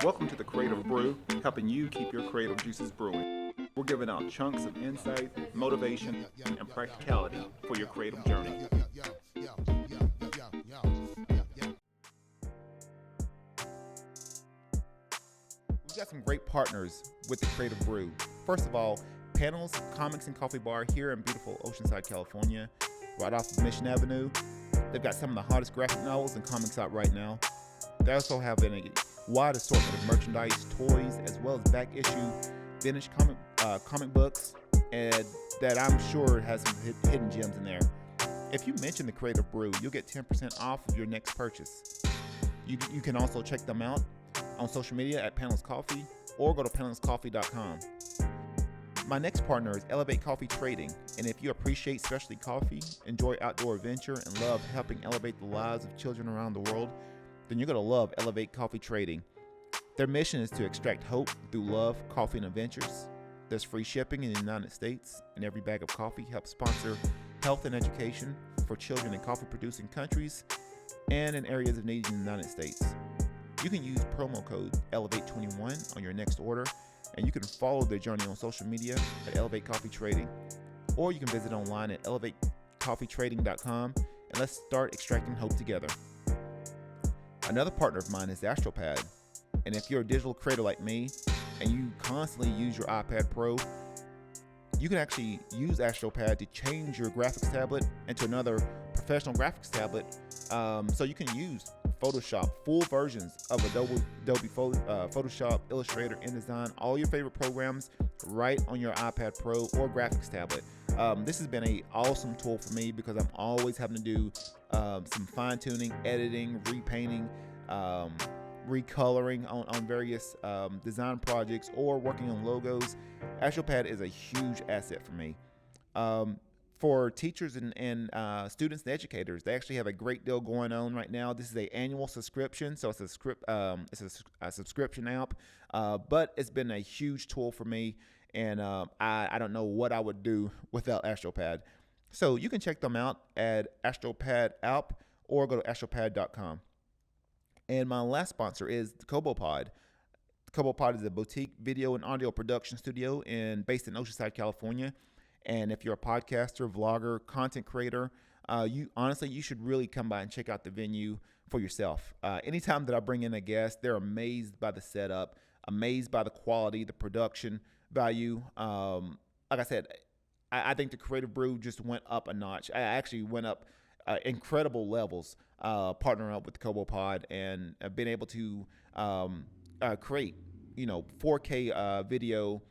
Welcome to the Creative Brew, helping you keep your creative juices brewing. We're giving out chunks of insight, motivation, and practicality for your creative journey. We've got some great partners with the Creative Brew. First of all, Panels, Comics and Coffee Bar here in beautiful Oceanside, California, right off of Mission Avenue. They've got some of the hottest graphic novels and comics out right now. They also have a wide assortment of merchandise, toys, as well as back issue vintage comic books, and that I'm sure has some hidden gems in there. If you mention the Creative Brew, you'll get 10% off of your next purchase. You can also check them out on social media at Panels Coffee or go to panelscoffee.com. My next partner is Elevate Coffee Trading, and if you appreciate specialty coffee, enjoy outdoor adventure, and love helping elevate the lives of children around the world, then you're going to love Elevate Coffee Trading. Their mission is to extract hope through love, coffee, and adventures. There's free shipping in the United States, and every bag of coffee helps sponsor health and education for children in coffee-producing countries and in areas of need in the United States. You can use promo code ELEVATE21 on your next order, and you can follow their journey on social media at Elevate Coffee Trading, or you can visit online at elevatecoffeetrading.com, and let's start extracting hope together. Another partner of mine is AstroPad, and if you're a digital creator like me and you constantly use your iPad Pro, you can actually use AstroPad to change your graphics tablet into another professional graphics tablet, so you can use Photoshop, full versions of Adobe Photoshop, Illustrator, InDesign, all your favorite programs right on your iPad Pro or graphics tablet. This has been an awesome tool for me because I'm always having to do some fine-tuning, editing, repainting, recoloring on various design projects or working on logos. AstroPad is a huge asset for me. For teachers and students and educators, they actually have a great deal going on right now. This is an annual subscription, so it's a subscription app, but it's been a huge tool for me, and I don't know what I would do without AstroPad. So you can check them out at AstroPad app or go to astropad.com. And my last sponsor is the Kobopod. Kobopod is a boutique video and audio production studio based in Oceanside, California. And if you're a podcaster, vlogger, content creator, you should really come by and check out the venue for yourself. Anytime that I bring in a guest, they're amazed by the setup, amazed by the quality, the production value. Like I said, I think the Creative Brew just went up a notch. I actually went up incredible levels partnering up with the Kobopod and been able to create, 4K video.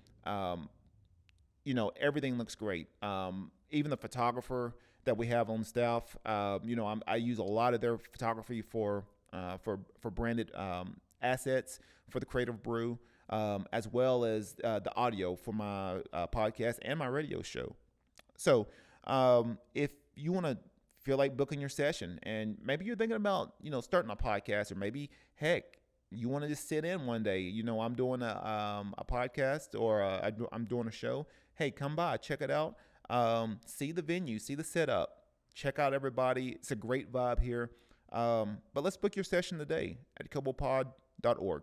Everything looks great. Even the photographer that we have on staff, I use a lot of their photography for branded assets for the Creative Brew, as well as the audio for my podcast and my radio show. So if you want to feel like booking your session, and maybe you're thinking about starting a podcast, or maybe heck, you want to just sit in one day. I'm doing a podcast, or I'm doing a show. Hey, come by, check it out. See the venue, see the setup, check out everybody. It's a great vibe here. But let's book your session today at kobopod.org.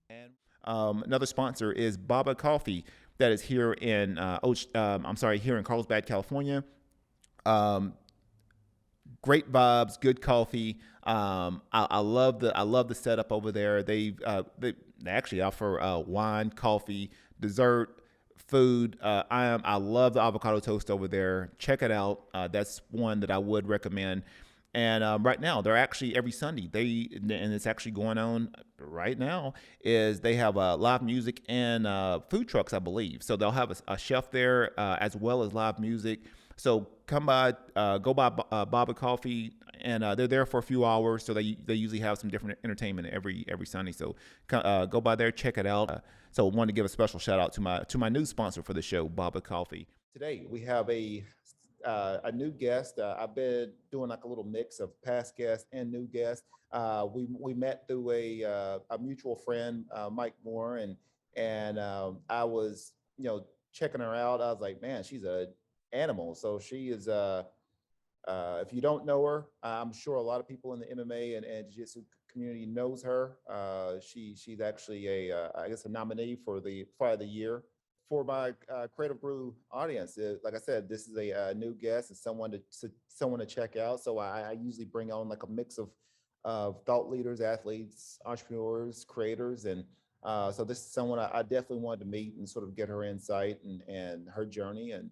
And another sponsor is Baba Coffee, that is here in here in Carlsbad, California. Great vibes, good coffee. I love the setup over there. They actually offer wine, coffee, dessert, food. I love the avocado toast over there. Check it out. That's one that I would recommend. And right now, they're actually every Sunday. And it's actually going on right now. Is they have live music and food trucks, I believe. So they'll have a chef there as well as live music. So come by, go by Baba Coffee, and they're there for a few hours. So they usually have some different entertainment every Sunday. So go by there, check it out. So I wanted to give a special shout out to my new sponsor for the show, Baba Coffee. Today we have a new guest. I've been doing like a little mix of past guests and new guests. We met through a mutual friend, Mike Moore, and I was checking her out. I was like, man, she's a animal. So she is if you don't know her, I'm sure a lot of people in the MMA and jiu-jitsu community knows her. She's actually I guess a nominee for the Fire of the Year. For my Creative Brew audience, like I said, this is a new guest and someone to check out. So I usually bring on like a mix of thought leaders, athletes, entrepreneurs, creators, and so this is someone I definitely wanted to meet and sort of get her insight and her journey and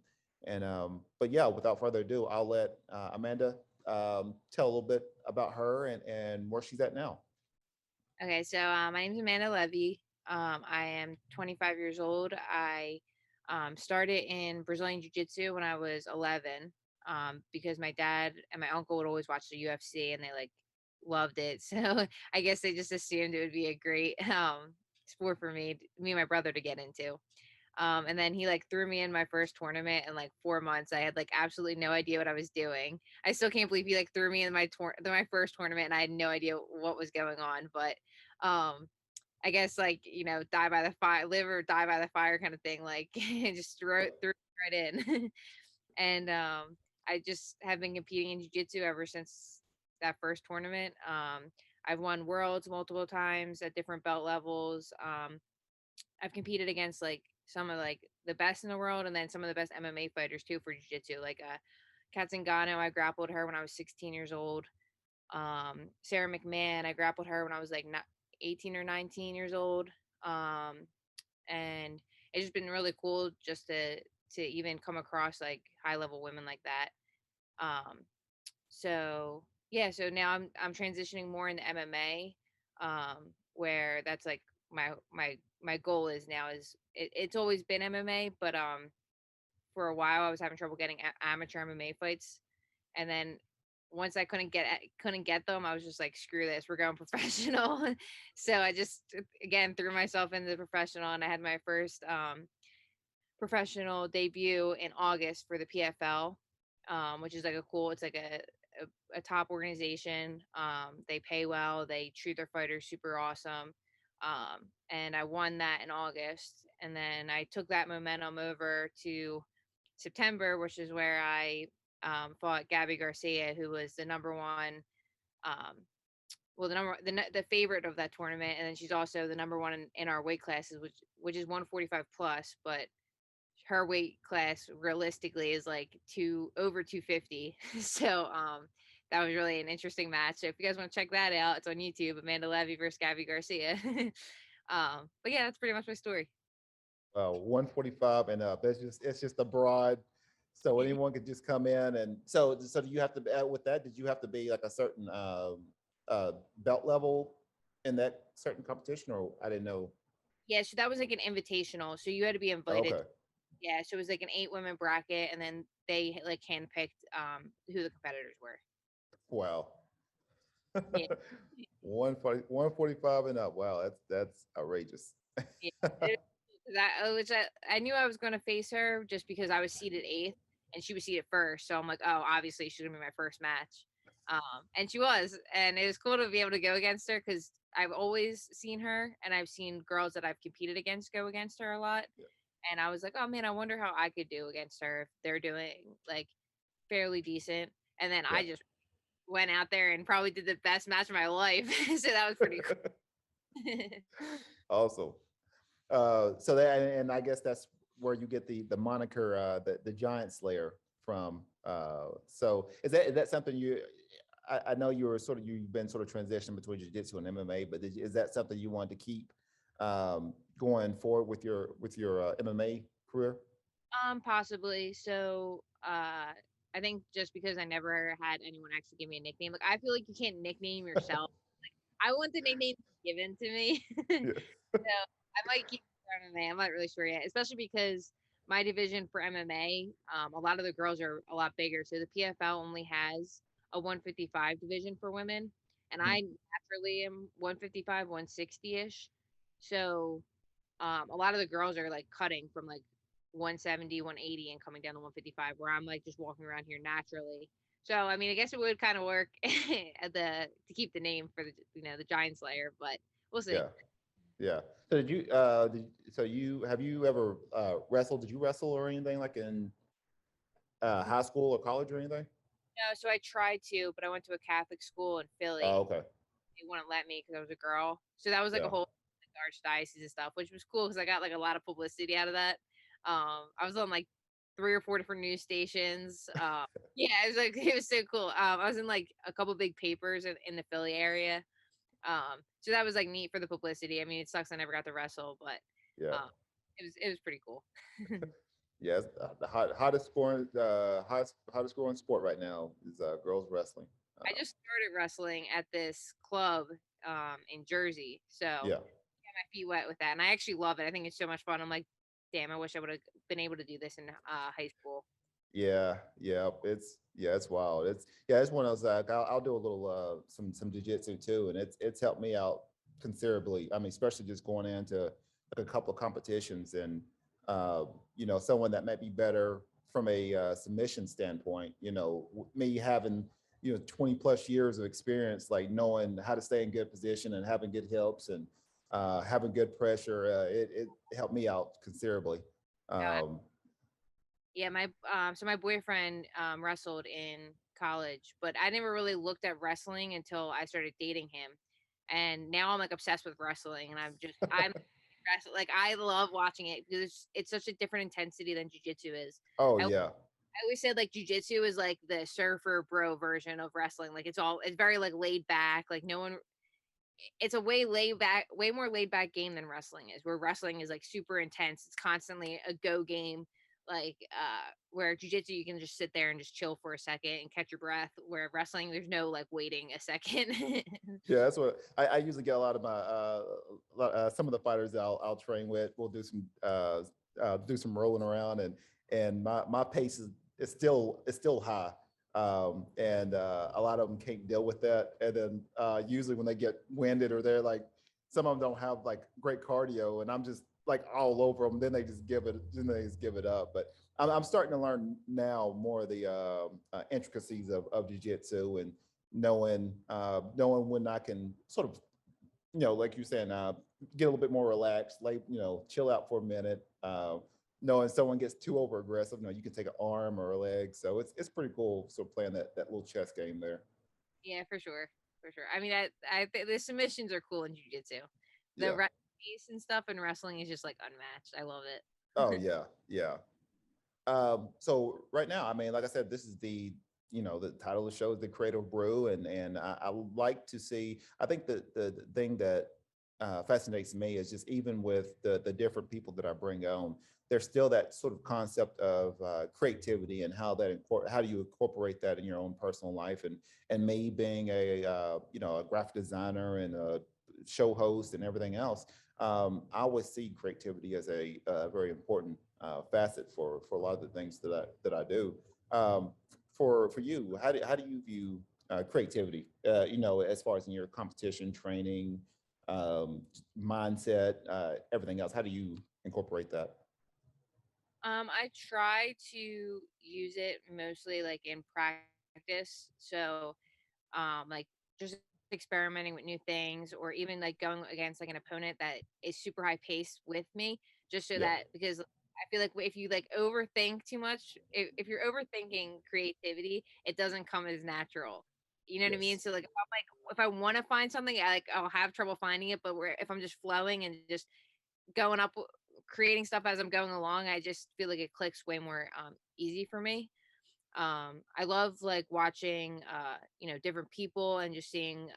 but yeah, without further ado, I'll let Amanda tell a little bit about her and where she's at now. Okay, so my name is Amanda Leve. I am 25 years old. I started in Brazilian Jiu-Jitsu when I was 11 because my dad and my uncle would always watch the UFC and they like loved it. So I guess they just assumed it would be a great sport for me and my brother to get into. And then he like threw me in my first tournament in like 4 months. I had like absolutely no idea what I was doing. I still can't believe he like threw me in my first tournament and I had no idea what was going on. But I guess like die by the fire, live or die by the fire kind of thing. Like just threw right in, and I just have been competing in jiu-jitsu ever since that first tournament. I've won worlds multiple times at different belt levels. I've competed against like some of like the best in the world, and then some of the best MMA fighters too for jiu-jitsu. Like Katzengano, I grappled her when I was 16 years old. Sarah McMahon, I grappled her when I was like 18 or 19 years old. Um, and it's just been really cool just to even come across like high level women like that. Um, so yeah, so now I'm transitioning more into MMA, where that's like my goal is now is it's always been MMA, but for a while I was having trouble getting amateur MMA fights, and then once I couldn't get them, I was just like, screw this, we're going professional. So I just again threw myself into the professional, and I had my first professional debut in August for the PFL, which is like a cool. It's like a top organization. They pay well. They treat their fighters super awesome. And I won that in August, and then I took that momentum over to September, which is where I fought Gabby Garcia, who was the number one, um, well, the favorite of that tournament, and then she's also the number one in our weight classes, which is 145 plus, but her weight class realistically is like over 250. So that was really an interesting match. So if you guys want to check that out, it's on YouTube. Amanda Levy versus Gabby Garcia. But yeah, that's pretty much my story. 145 and up. It's just a broad, so anyone could just come in and so do you have to with that? Did you have to be like a certain belt level in that certain competition, or I didn't know? Yeah, so that was like an invitational. So you had to be invited. Okay, Yeah, so it was like an 8 women bracket, and then they like handpicked who the competitors were. wow. Yeah. 145 and up. Wow, that's outrageous. Yeah. It 'cause I knew I was gonna face her just because I was seated 8th and she was seated 1st, so I'm like, "Oh, obviously she's gonna be my first match." And she was, and it was cool to be able to go against her because 'cause I've always seen her and I've seen girls that I've competed against go against her a lot, Yeah, and I was like, "Oh, man, I wonder how I could do against her if they're doing, like, fairly decent." And then yeah. I just went out there and probably did the best match of my life, so that was pretty cool. Also, so that and I guess that's where you get the moniker the Giant Slayer from. So is that something you? I know you've been sort of transitioning between jiu-jitsu and MMA, but is that something you want to keep going forward with your MMA career? Possibly. So, I think just because I never had anyone actually give me a nickname, like I feel like you can't nickname yourself. I want the nickname given to me. Yeah. So I might keep it for MMA. I'm not really sure yet, especially because my division for MMA, a lot of the girls are a lot bigger. So the PFL only has a 155 division for women, and Mhm. I naturally am 155, 160 ish. So a lot of the girls are like cutting from like 170, 180 and coming down to 155, where I'm like just walking around here naturally. So I mean, I guess it would kind of work at the to keep the name for the Giant Slayer, but we'll see. Yeah. Yeah. So you have you ever wrestled? Did you wrestle or anything like in high school or college or anything? No, so I tried to, but I went to a Catholic school in Philly. Oh, okay. they wouldn't let me because I was a girl. So that was like a Yeah. whole archdiocese and stuff, which was cool because I got like a lot of publicity out of that. I was on like 3 or 4 different news stations. Yeah, it was like it was so cool. I was in like a couple big papers in the Philly area. So that was like neat for the publicity. I mean, it sucks I never got to wrestle, but Yeah. um, it was pretty cool. Yes, the hottest scoring sport right now is girls wrestling. I Uh, just started wrestling at this club in Jersey, so yeah, got my feet wet with that, and I actually love it. I think it's so much fun. I'm like, damn, I wish I would have been able to do this in high school. it's wild. It's one of those like I'll do a little some jujitsu too, and it's helped me out considerably. I mean, especially just going into like a couple of competitions and uh, someone that might be better from a submission standpoint. Me having 20 plus years of experience, like knowing how to stay in good position and having good hips and having good pressure, it helped me out considerably. Uh, Um, yeah, my boyfriend wrestled in college, but I never really looked at wrestling until I started dating him, and now I'm like obsessed with wrestling, and I'm like I love watching it because it's such a different intensity than jujitsu is. oh I yeah. I always said like jujitsu is like the surfer bro version of wrestling. Like it's very like laid back. Like no one it's a way more laid back game than wrestling is. Where wrestling is like super intense. It's constantly a go game. Like where jujitsu you can just sit there and just chill for a second and catch your breath. Where wrestling there's no like waiting a second. Yeah, that's what I usually get a lot of my some of the fighters that I'll train with. We'll do some rolling around and my pace is still high. And a lot of them can't deal with that. And then usually when they get winded or they're like some of them don't have like great cardio and I'm just like all over them, then they just give it up. But I'm starting to learn now more of the intricacies of jiu-jitsu and knowing when I can sort of like you're saying, get a little bit more relaxed, like chill out for a minute. Knowing someone gets too over aggressive, you can take an arm or a leg. So it's pretty cool. So playing that little chess game there. Yeah, for sure, for sure. I mean, the submissions are cool in jujitsu. The Yeah. pace and stuff in wrestling is just like unmatched. I love Oh it. yeah, yeah. So right now, I mean, like I said, this is the title of the show is the Creative Brew, and I would like to see. I think the thing that fascinates me is just even with the different people that I bring on, there's still that sort of concept of creativity and how do you incorporate that in your own personal life, and me being a graphic designer and a show host and everything else. I always see creativity as a very important facet for a lot of the things that I do. Um, for you, how do you view creativity? As far as in your competition training, mindset, everything else. How do you incorporate that? I try to use it mostly like in practice. So, like just experimenting with new things or even like going against like an opponent that is super high paced with me, just so Yeah. that because I feel like if you like overthink too much, if you're overthinking creativity, it doesn't come as natural. You know what I mean? Yes. So like if I want to find something, I'll have trouble finding it. But where if I'm just flowing and just going up creating stuff as I'm going along, I just feel like it clicks way more easy for me. I love like watching different people and just seeing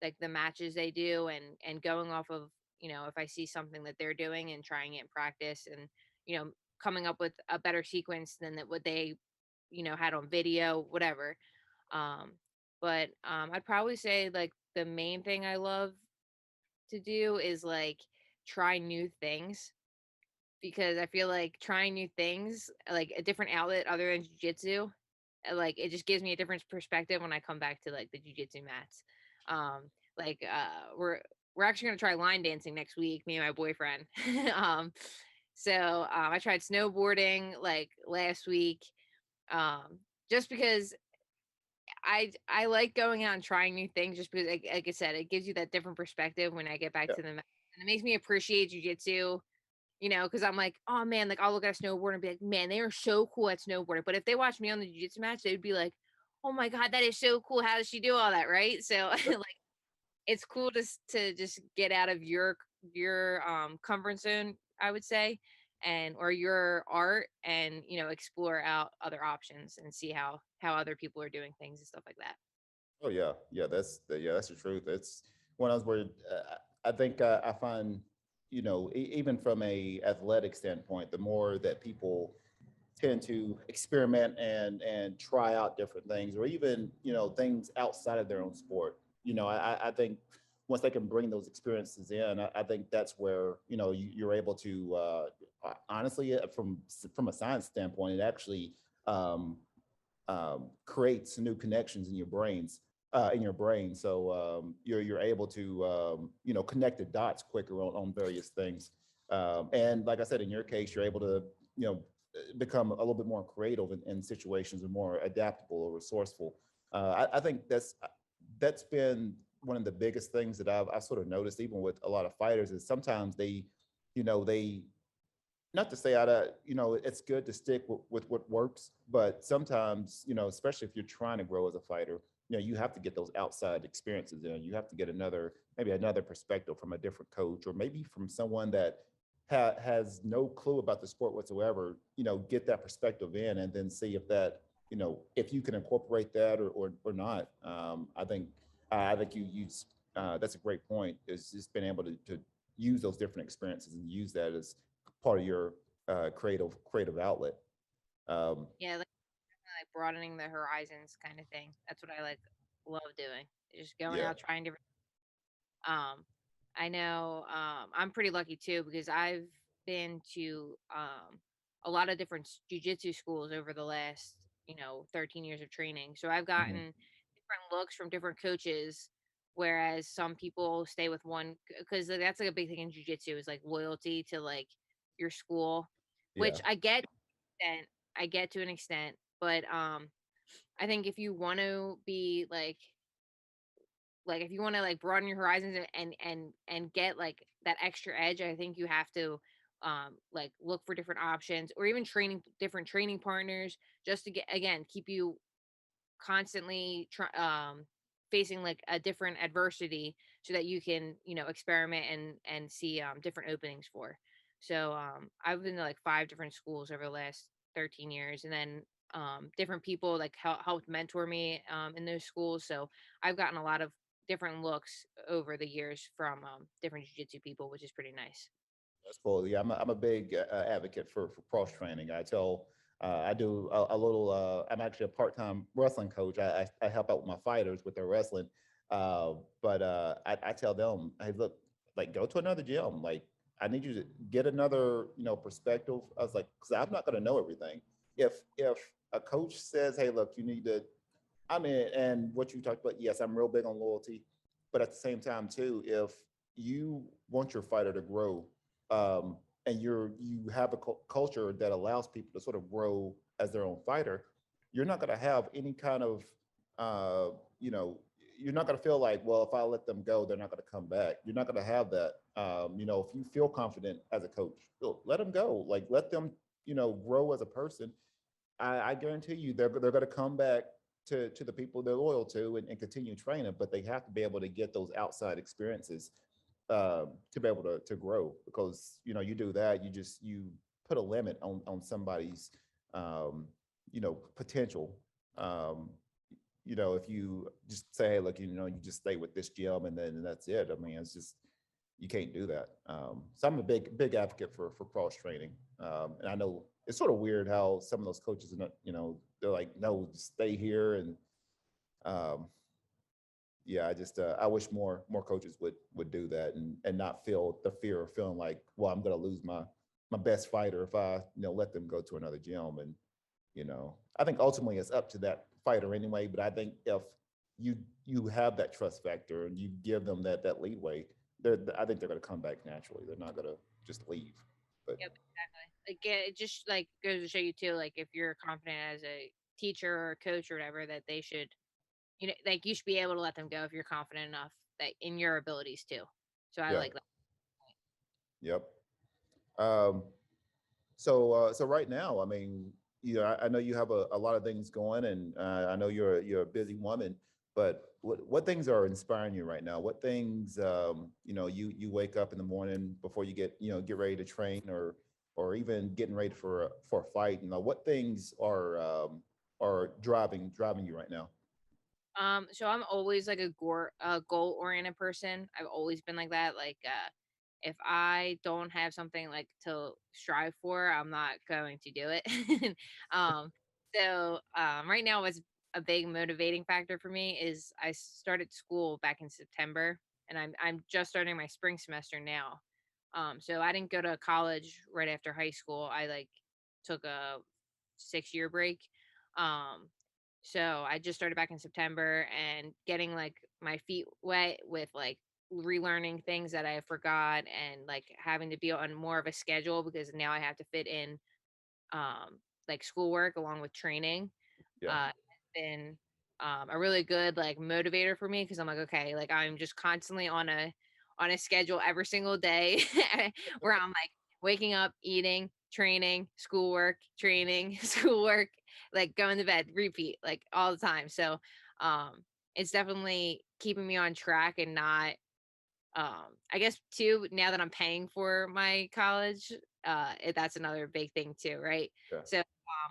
like the matches they do and going off of if I see something that they're doing and trying it in practice and coming up with a better sequence than what they had on video, whatever. um but I'd probably say like the main thing I love to do is like try new things because I feel like trying new things, like a different outlet other than jujitsu, like it just gives me a different perspective when I come back to like the jujitsu mats. Like we're actually gonna try line dancing next week, me and my boyfriend. um, I tried snowboarding like last week, um, just because I like going out and trying new things, just because like I said, it gives you that different perspective when I get back Yeah. to the mat, and it makes me appreciate jujitsu because I'm like, oh man, like I'll look at a snowboard and be like, man, they are so cool at snowboarding. But if they watch me on the jiu-jitsu match, they would be like, oh my God, that is so cool. How does she do all that? Right. So like it's cool to just get out of your comfort zone, I would say, and or your art, and explore out other options and see how other people are doing things and stuff like that. Oh yeah, yeah, that's the truth. It's one of those where I think I find, even from a athletic standpoint, the more that people tend to experiment and try out different things, or even things outside of their own sport. I think once they can bring those experiences in, I think that's where you're able to honestly, from a science standpoint, it actually um, creates new connections in your brains, in your brain. So you're able to connect the dots quicker on various things. And like I said, in your case, you're able to become a little bit more creative in situations, and more adaptable or resourceful. I think that's been one of the biggest things that I've sort of noticed, even with a lot of fighters, is sometimes they not to say it's good to stick with what works, but sometimes, especially if you're trying to grow as a fighter, you have to get those outside experiences in. You have to get maybe another perspective from a different coach, or maybe from someone that has no clue about the sport whatsoever. Get that perspective in, and then see if you can incorporate that, or not. I think you use that's a great point. Is just being able to use those different experiences and use that as part of your creative outlet. Yeah, like broadening the horizons kind of thing. That's what I like love doing. Just going Yeah. out trying different. Um, I know I'm pretty lucky too because I've been to a lot of different jujitsu schools over the last 13 years of training. So I've gotten Hmm. different looks from different coaches. Whereas some people stay with one because that's like a big thing in jujitsu is like loyalty to like your school, Yeah. which extent, I get to an extent, but I think if you want to be like if you want to like broaden your horizons and get like that extra edge, I think you have to like look for different options or even training different training partners just to get again keep you constantly facing like a different adversity so that you can experiment and see different openings for. So I've been to like five different schools over the last 13 years, and then different people like helped mentor me in those schools. So I've gotten a lot of different looks over the years from different jiu-jitsu people, which is pretty nice. That's cool. Yeah, I'm a big advocate for cross training. I do a little. I'm actually a part-time wrestling coach. I help out with my fighters with their wrestling. But I tell them, hey, look, like go to another gym. Like I need you to get another perspective. I was like, because I'm not going to know everything. If a coach says, hey, look, you need to, I mean, and what you talked about, yes, I'm real big on loyalty, but at the same time too, if you want your fighter to grow, um, and you have a culture that allows people to sort of grow as their own fighter, you're not going to have any kind of, uh, you know, you're not going to feel like, well, if I let them go, they're not going to come back. You're not going to have that. If you feel confident as a coach, let them go. Like let them, grow as a person. I guarantee you they're going to come back to the people they're loyal to, and continue training, but they have to be able to get those outside experiences to be able to grow, because you do that, you put a limit on somebody's potential. um, if you just say, hey, look, you just stay with this gym, and then that's it. I mean, it's just, you can't do that. So I'm a big advocate for cross training. And I know it's sort of weird how some of those coaches are not, they're like, no, stay here. And um, yeah, I wish more coaches would do that, and not feel the fear of feeling like, well, I'm going to lose my best fighter if I let them go to another gym. And I think ultimately it's up to that fighter anyway. But I think if you have that trust factor and you give them that leeway, I think they're going to come back naturally. They're not going to just leave. But Yep, exactly. Like it just like goes to show you too, like if you're confident as a teacher or a coach or whatever, that they should, like you should be able to let them go if you're confident enough that in your abilities too. So I yeah, like that. yep. Um, so right now, I mean, I know you have a lot of things going, and I know you're a busy woman. But what things are inspiring you right now? What things you wake up in the morning before you get ready to train, or even getting ready for a fight? What things are driving you right now? So I'm always like a goal oriented person. I've always been like that. Like, if I don't have something like to strive for, I'm not going to do it. um, right now, what's a big motivating factor for me is I started school back in September, and I'm just starting my spring semester now. So I didn't go to college right after high school. I like took a 6 year break. Um, so I just started back in September and getting like my feet wet with like relearning things that I forgot and like having to be on more of a schedule because now I have to fit in like schoolwork along with training. Yeah. Has been a really good like motivator for me because I'm like, okay, like I'm just constantly on a schedule every single day where I'm like waking up, eating, training, schoolwork, training, schoolwork, like going to bed, repeat, like all the time. So it's definitely keeping me on track and not I guess too, now that I'm paying for my college, that's another big thing too, right? Yeah. So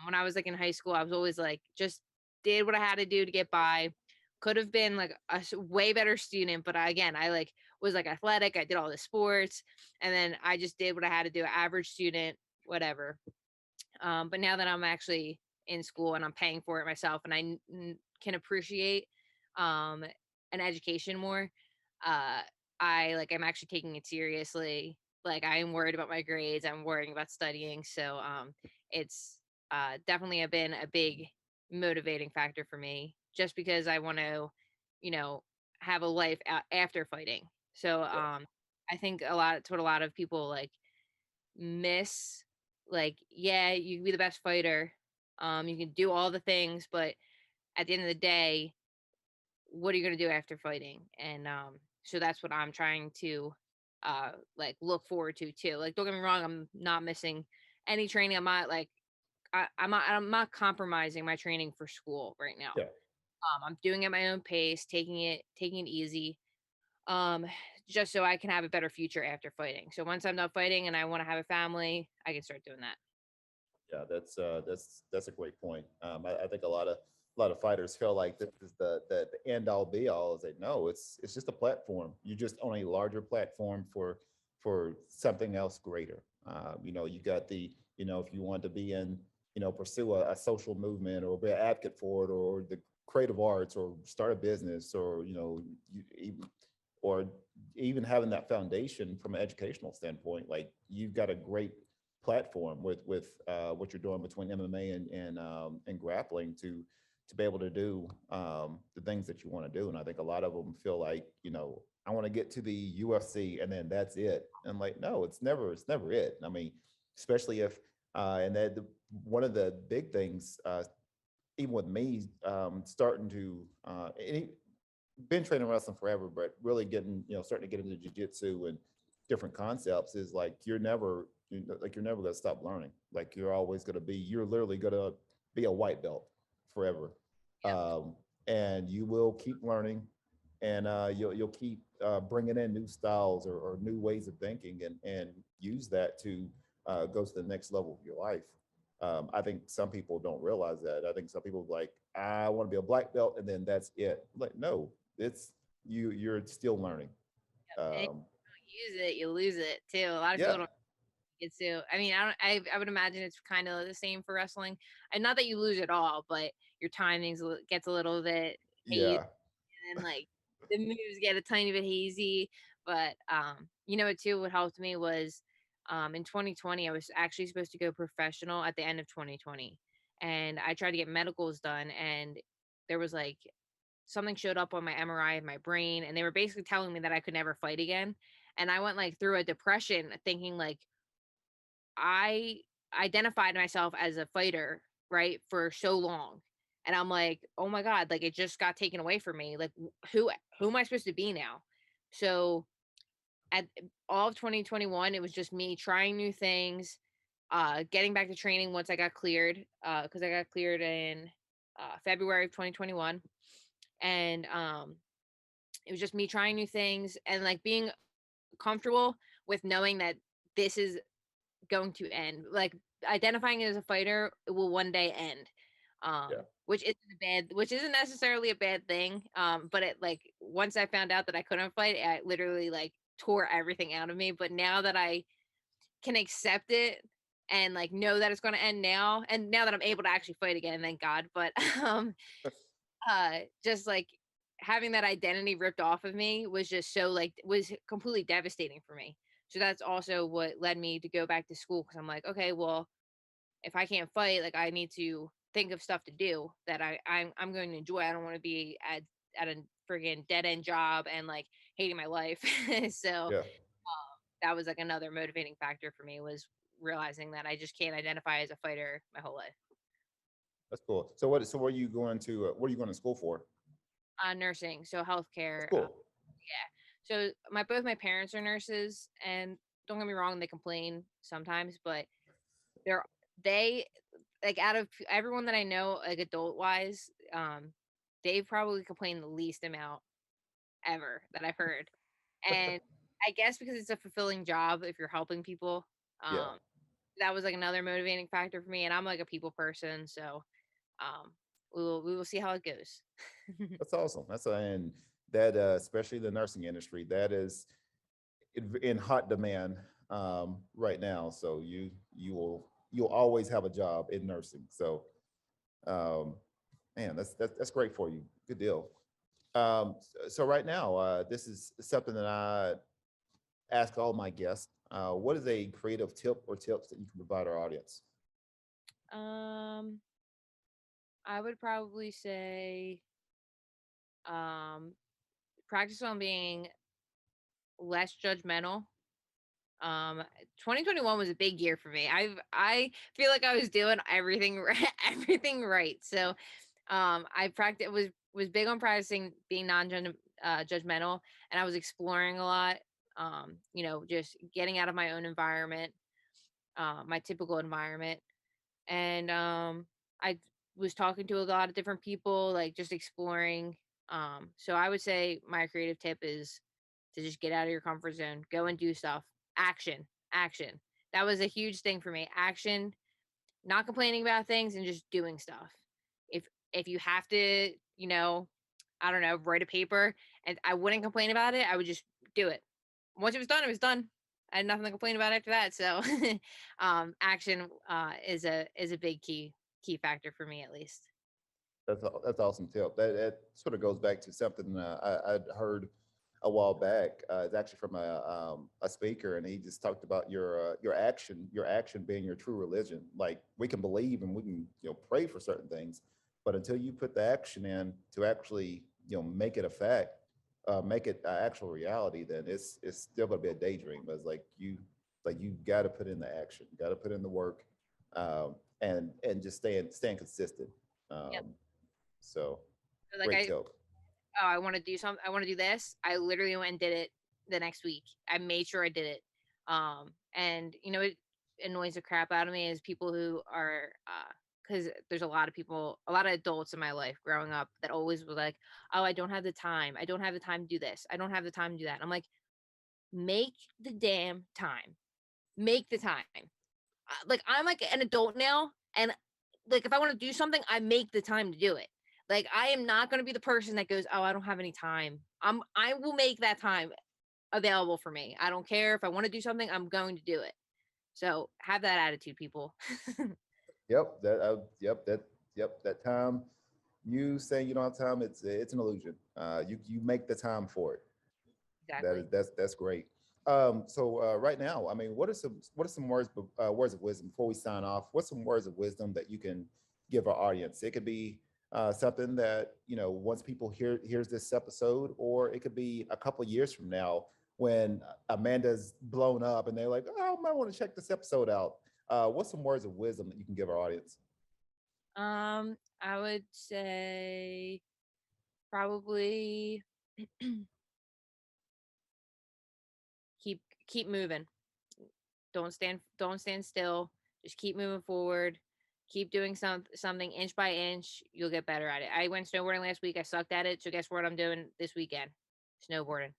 when I was like in high school, I was always like just did what I had to do to get by. Could have been like a way better student, but again, I like was like athletic. I did all the sports, and then I just did what I had to do. Average student, whatever. But now that I'm actually in school and I'm paying for it myself, and can appreciate um, an education more, uh, I'm actually taking it seriously. Like I am worried about my grades. I'm worrying about studying. So it's definitely been a big motivating factor for me, just because I want to, you know, have a life after fighting. So Yeah. I think a lot. It's what a lot of people like miss. Like, yeah, you can be the best fighter. You can do all the things, but at the end of the day, what are you gonna do after fighting? And so that's what I'm trying to like look forward to too. Like, don't get me wrong, I'm not missing any training. I'm not like I'm not compromising my training for school right now. Yeah. I'm doing it at my own pace, taking it easy. Um, just so I can have a better future after fighting. So once I'm done fighting and I want to have a family, I can start doing that. Yeah, that's a great point. I think a lot of fighters feel like this is the end all be all. Is like, no, it's just a platform. You're just on a larger platform for something else greater. You got if you want to be in, pursue a social movement or be an advocate for it, or the creative arts, or start a business, or or even having that foundation from an educational standpoint, like you've got a great platform with what you're doing between MMA and grappling to be able to do the things that you want to do. And I think a lot of them feel like, I want to get to the UFC and then that's it. And like, no, it's never it. I mean, especially if and that one of the big things, even with me starting to been training wrestling forever, but really starting to get into jujitsu and different concepts, is like you're never going to stop learning. Like you're literally going to be a white belt forever. Yep. Um, and you will keep learning, and you'll keep bringing in new styles or new ways of thinking, and use that to go to the next level of your life. I think some people don't realize that. I think some people like, I want to be a black belt and then that's it. Like, no, it's you're still learning. And if Um, you don't use it, you lose it too. A lot of people yeah, don't get to. I mean, I don't. I would imagine it's kind of the same for wrestling, and not that you lose it all, but your timings gets a little bit hazy, yeah, and like the moves get a tiny bit hazy. But you know what too? What helped me was in 2020, I was actually supposed to go professional at the end of 2020, and I tried to get medicals done, and there was like something showed up on my MRI of my brain, and they were basically telling me that I could never fight again. And I went like through a depression thinking like I identified myself as a fighter, right, for so long. And I'm like, "Oh my god, like it just got taken away from me. Like who am I supposed to be now?" So at all of 2021, it was just me trying new things, getting back to training once I got cleared, because I got cleared in February of 2021. And it was just me trying new things and like being comfortable with knowing that this is going to end. Like identifying as a fighter, it will one day end. Yeah. Which isn't necessarily a bad thing. But it like once I found out that I couldn't fight, I literally like tore everything out of me. But now that I can accept it and like know that it's going to end now, and now that I'm able to actually fight again, thank God. But um just like having that identity ripped off of me was just so like was completely devastating for me. So that's also what led me to go back to school, because I'm like, okay, well, if I can't fight, like I need to think of stuff to do that I'm going to enjoy. I don't want to be at a friggin' dead end job and like hating my life. So Yeah. that was like another motivating factor for me, was realizing that I just can't identify as a fighter my whole life. That's cool. So what? So what are you going to? What are you going to school for? Nursing, so That's healthcare. cool. Yeah. So both my parents are nurses, and don't get me wrong, they complain sometimes, but they're they like out of everyone that I know, like adult wise, they've probably complained the least amount ever that I've heard. And I guess because it's a fulfilling job if you're helping people. Yeah. Um, that was like another motivating factor for me. And I'm like a people person, so um we will see how it goes. That's awesome. And that especially the nursing industry, that is in hot demand right now. So you'll always have a job in nursing. So um, man, that's great for you. Good deal. So right now, this is something that I ask all my guests. What is a creative tip or tips that you can provide our audience? um I would probably say um practice on being less judgmental. 2021 was a big year for me. I feel like I was doing everything right, everything right. So I practiced was big on practicing being judgmental, and I was exploring a lot. Just getting out of my own environment, my typical environment. And I was talking to a lot of different people, like just exploring. So I would say my creative tip is to just get out of your comfort zone, go and do stuff. Action, action. That was a huge thing for me. Action, not complaining about things and just doing stuff. If you have to, I don't know, write a paper, and I wouldn't complain about it, I would just do it. Once it was done, it was done. I had nothing to complain about after that. So action is a big key factor for me, at least. That's awesome tip. That sort of goes back to something I'd heard a while back. It's actually from a speaker, and he just talked about your action being your true religion. Like we can believe and we can pray for certain things, but until you put the action in to actually make it a fact, make it actual reality, then it's still gonna be a daydream. But it's like you got to put in the action, got to put in the work, and just staying consistent. Yep. Um, so So, like great tip. I want to do something. I want to do this. I literally went and did it the next week. I made sure I did it. And it annoys the crap out of me is people who are, because there's a lot of people, a lot of adults in my life growing up that always were like, oh, I don't have the time. I don't have the time to do this. I don't have the time to do that. And I'm like, make the damn time. Make the time. Like I'm like an adult now, and like if I want to do something, I make the time to do it. Like I am not going to be the person that goes, "Oh, I don't have any time." I will make that time available for me. I don't care if I want to do something, I'm going to do it. So, have that attitude, people. Yep, that time. You saying you don't have time, it's an illusion. You make the time for it. Exactly. That's great. So right now, I mean, what are some words of wisdom before we sign off? What's some words of wisdom that you can give our audience? It could be something that once people hears this episode, or it could be a couple of years from now when Amanda's blown up and they're like, oh, I might want to check this episode out. What's some words of wisdom that you can give our audience? I would say probably keep moving. Don't stand still. Just keep moving forward. keep doing something inch by inch. You'll get better at it. I went snowboarding last week. I sucked at it. So guess what I'm doing this weekend? Snowboarding.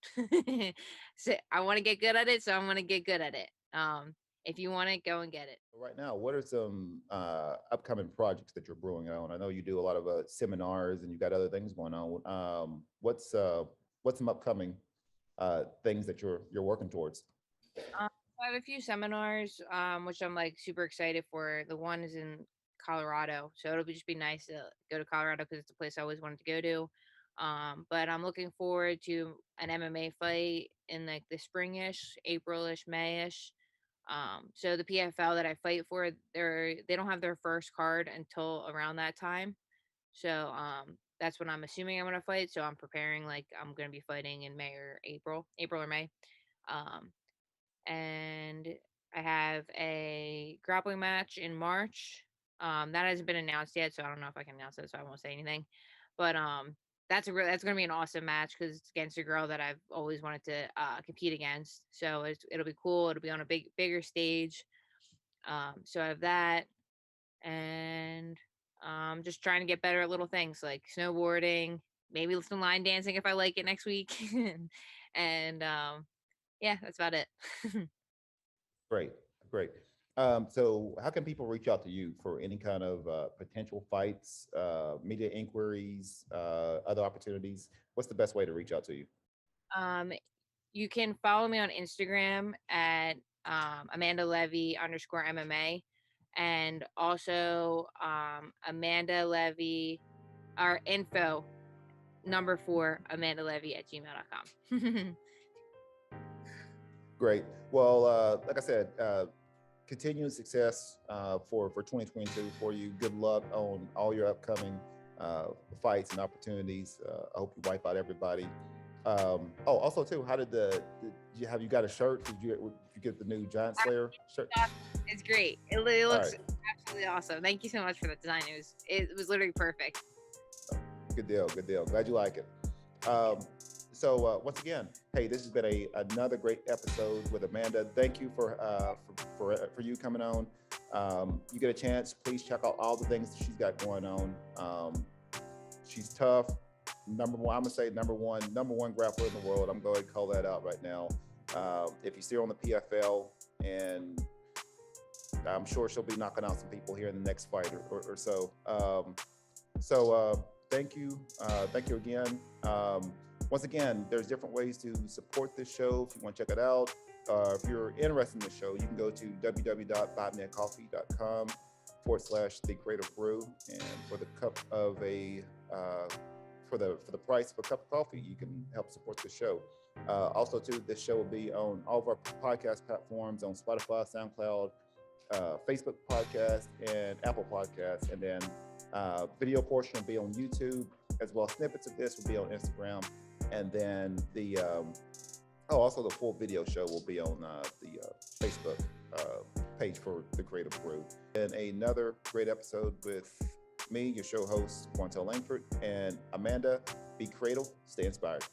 So I want to get good at it. So I'm going to get good at it. If you want it, go and get it. Right now, what are some upcoming projects that you're brewing on? I know you do a lot of seminars and you got other things going on. What's some upcoming things that you're working towards? I have a few seminars, which I'm like super excited for. The one is in Colorado, so it'll just be nice to go to Colorado because it's a place I always wanted to go to. But I'm looking forward to an MMA fight in like the springish, Aprilish, Mayish. So the PFL that I fight for, they don't have their first card until around that time. So that's when I'm assuming I'm gonna fight. So I'm preparing like I'm gonna be fighting in May or April or May. Um, and I have a grappling match in March. That hasn't been announced yet, so I don't know if I can announce it, so I won't say anything. But that's gonna be an awesome match because it's against a girl that I've always wanted to compete against. So it'll be cool. It'll be on a bigger stage. So I have that, and just trying to get better at little things like snowboarding, maybe some line dancing if I like it next week, and yeah, that's about it. Great, great. So how can people reach out to you for any kind of potential fights, media inquiries, other opportunities? What's the best way to reach out to you? Um, you can follow me on Instagram at Amanda Leve _ MMA, and also Amanda Leve, our info #4 Amanda Leve at gmail.com. Great. Well, like I said, continued success for 2022 for you. Good luck on all your upcoming fights and opportunities. I hope you wipe out everybody. Also too, how did have you got a shirt? Did you get the new Giant Slayer shirt? It's great. It looks absolutely awesome. Thank you so much for the design. It was literally perfect. Good deal. Good deal. Glad you like it. So once again, hey, this has been another great episode with Amanda. Thank you for you coming on. You get a chance, please check out all the things that she's got going on. She's tough. Number one, I'm gonna say number one grappler in the world. I'm going to call that out right now. If you see her on the PFL, and I'm sure she'll be knocking out some people here in the next fight or so. Thank you again. Once again, there's different ways to support this show. If you want to check it out, if you're interested in the show, you can go to www.buymeacoffee.com/the Creative Brew, and for the cup of for the price of a cup of coffee, you can help support the show. Also, too, this show will be on all of our podcast platforms, on Spotify, SoundCloud, Facebook Podcast, and Apple Podcasts, and then video portion will be on YouTube, as well as snippets of this will be on Instagram, and then also the full video show will be on the Facebook page for the Creative Brew. And another great episode with me, your show host, Quantel Langford, and Amanda. Be creative, stay inspired.